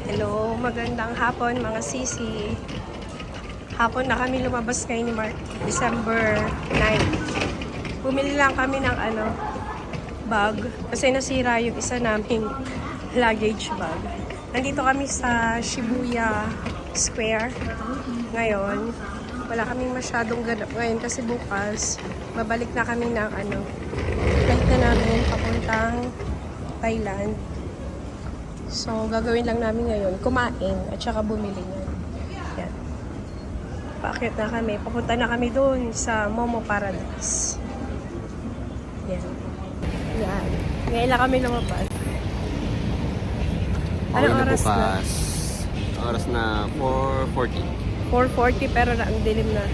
Hello, magandang hapon mga sisi. Hapon na kami lumabas ngayon ni Mark, December 9. Bumili lang kami ng bag kasi nasira yung isa naming luggage bag. Nandito kami sa Shibuya Square ngayon. Wala kaming masyadong ganap ngayon kasi bukas babalik na kami ng flight na namin papuntang Thailand. So, gagawin lang namin ngayon, kumain at saka bumili yan. Yan. Paakyat na kami. Papunta na kami doon sa Momo Paradise. Yan. Yan. Ngayon lang kami lumabas. Anong oras na? Oras na 4:40. 4:40 pero ang dilim na.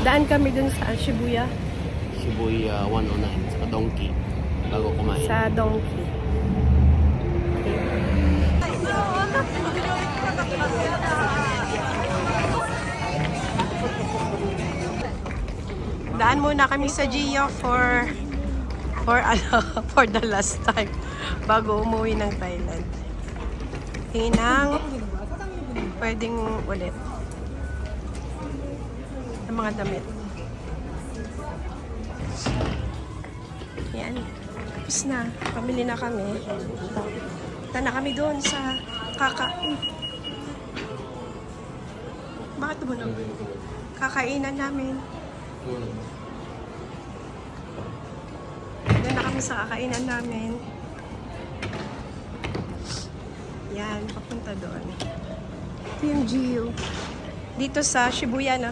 Daan kami doon sa Shibuya. Shibuya 109 sa Donkey. Bago kumain. Sa Donkey. Daan muna kami sa Gio for the last time bago umuwi ng Thailand. Tingin ng pwedeng ulit ng mga damit. Yan. Tapos na. Pamili na kami. Punta na kami doon sa Bakit mo kakainan namin. Doon na kami sa kakainan namin. Yan, papunta doon. Ito yung Gio. Dito sa Shibuya na.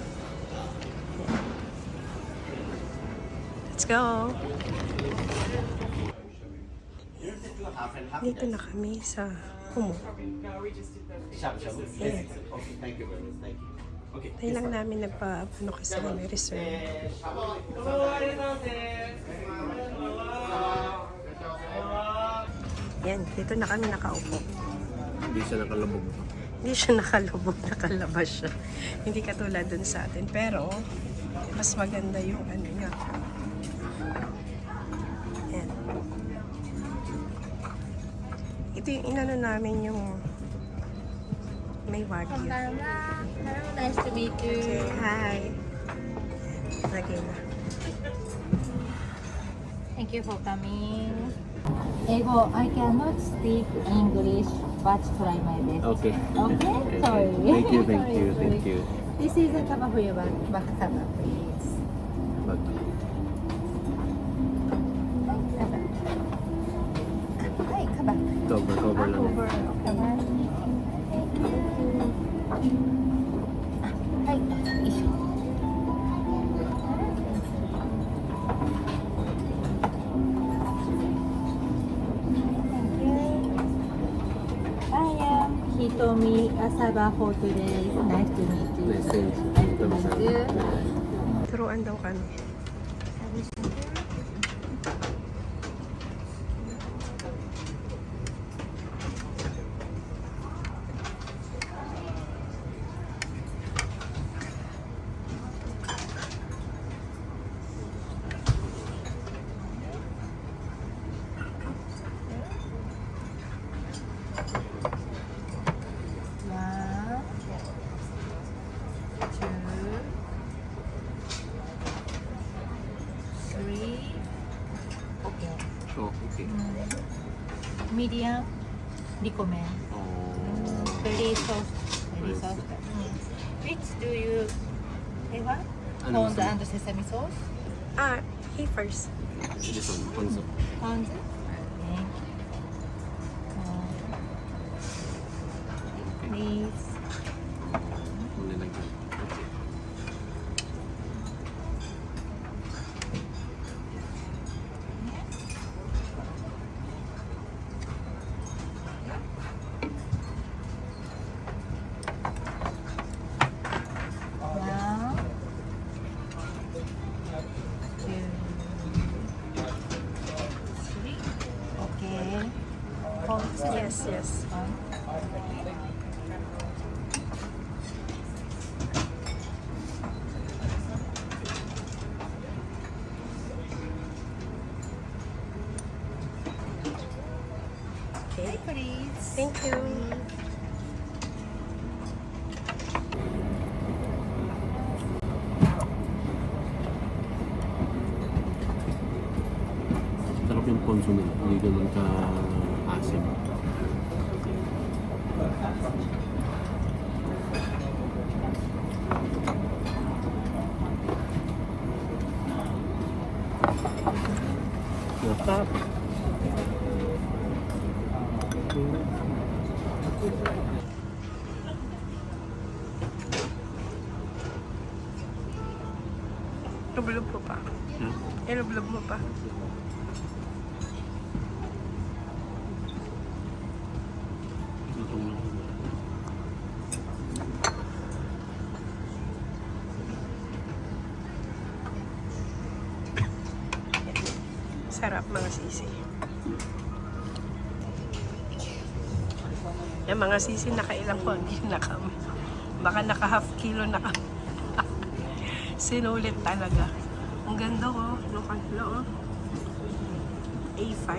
Let's go! Dito na kami sa Kumu. Ayan. Tayo lang namin kasi may reserve. Yan, dito na kami nakaupo. Hindi siya nakalubog. Hindi siya nakalubog, nakalabas siya. Hindi katulad dun sa atin. Pero, mas maganda yung nga. Yan. Ito yung inano namin yung may wagyu. Nice to meet you. Okay, hi. Lagay na. Thank you for coming. Ego, I cannot speak English, but try my best. Okay. Okay? Sorry. Thank you. This is a Kabahuya back cover, please. Hi, kaba. Cover lang. Cover. Kaba. Hi. Isyo. Hitomi Asabaho today. Nice to meet you. Nice to meet you. Thank you. Turuan daw kami. Oh, okay. Medium, recommend. Oh. Very soft. Very Nice. soft. Which do you prefer? Ano Ponds gusto mo? and sesame sauce? He first. This one, ponzo. Ponds? Thank you. Please. Muna lang yan. Okay. One, two, three. Okay. Ponds. Yes. Okay. please. Thank you. Sarap yung ponso nila. Hindi ganun ka-asim. Sarap. Lublob mo pa. Ha? Lublob mo pa. Lutong lang. Sarap mga sisi. Yung mga sisi nakailang konti na kami. Baka naka half kilo na kami. Sinulit talaga. Ang ganda ko. Lokal A5.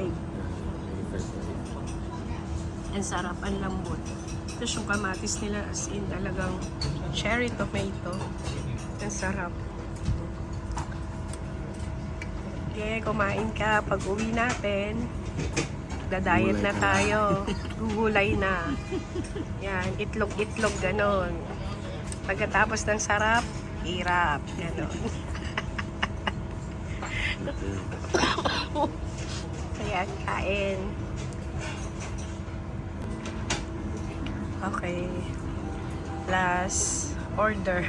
Ang sarap, ang lambot. Tapos yung kamatis nila as in talagang cherry tomato. Ang sarap. Okay, kumain ka. Pag uwi natin, dadayet na tayo. Gugulay na. Yan, itlog-itlog, ganon. Pagkatapos ng sarap, hirap. Ganon. Kaya kain. Okay. Last order.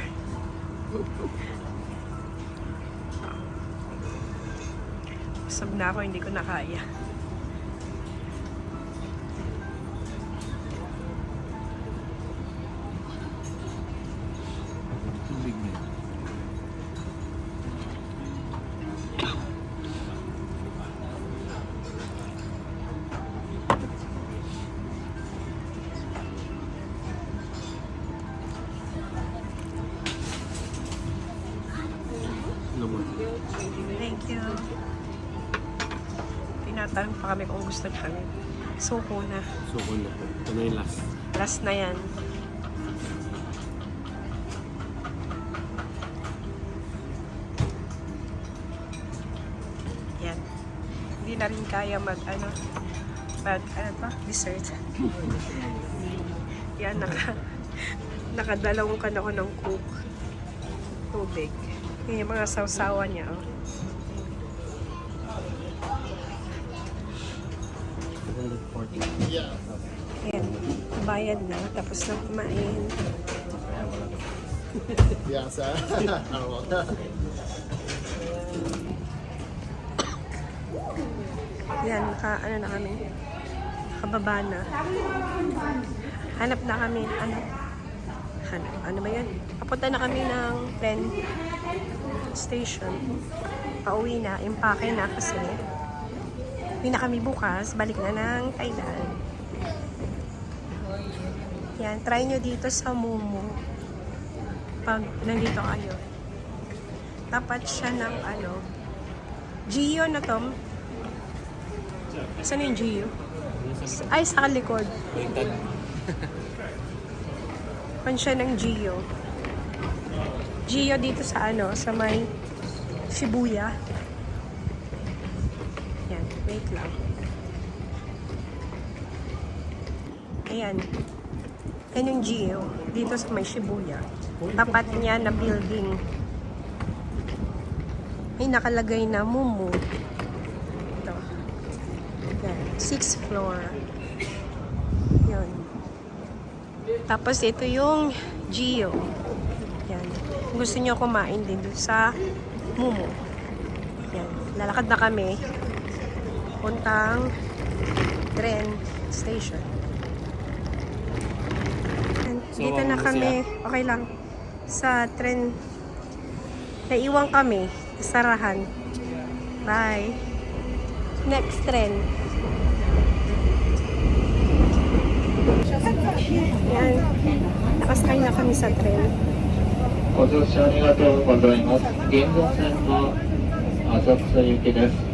Busog na ako, hindi ko na kaya. Tubig na. Naman. Thank you. Tinatanong pa kami kung gusto namin. Suko na. Suko na po. Ito na yung last. Last na yan. Yan. Hindi na rin kaya ano pa? Dessert. Yan, nakadalawang ka na ako ng coke. Tubig. Yan yung mga sausawan niya, oh. 140. Ayan, bayad na, tapos na kumain. Biasa. Yan, ano na kami, kababa na. Hanap na kami, ano ba yan? Papunta na kami ng train station. Pauwi na, impake na kasi. Uwi na kami bukas, balik na ng Thailand. Yan, try nyo dito sa Momo. Pag nandito kayo. Tapat siya ng Gio na Tom. Saan yung Gio? Ay, sa likod. Pan siya ng Gio. Gio dito sa sa may Shibuya. Yan, wait lang. Ayan. Yan yung Gio. Dito sa may Shibuya. Tapat niya na building. May nakalagay na Momo. Ito. Yan. 6th floor. Yun. Tapos ito yung Gio. Yan. Kung gusto nyo kumain din doon sa Momo. Yan. Lalakad na kami. Puntang train station. Yan. Dito na kami. Okay lang. Sa train. Naiwan kami. Sarahan. Bye. Next train. Yan. Nakasakay na kami sa train. ご乗車ありがとうございます。現在線は浅草行きです。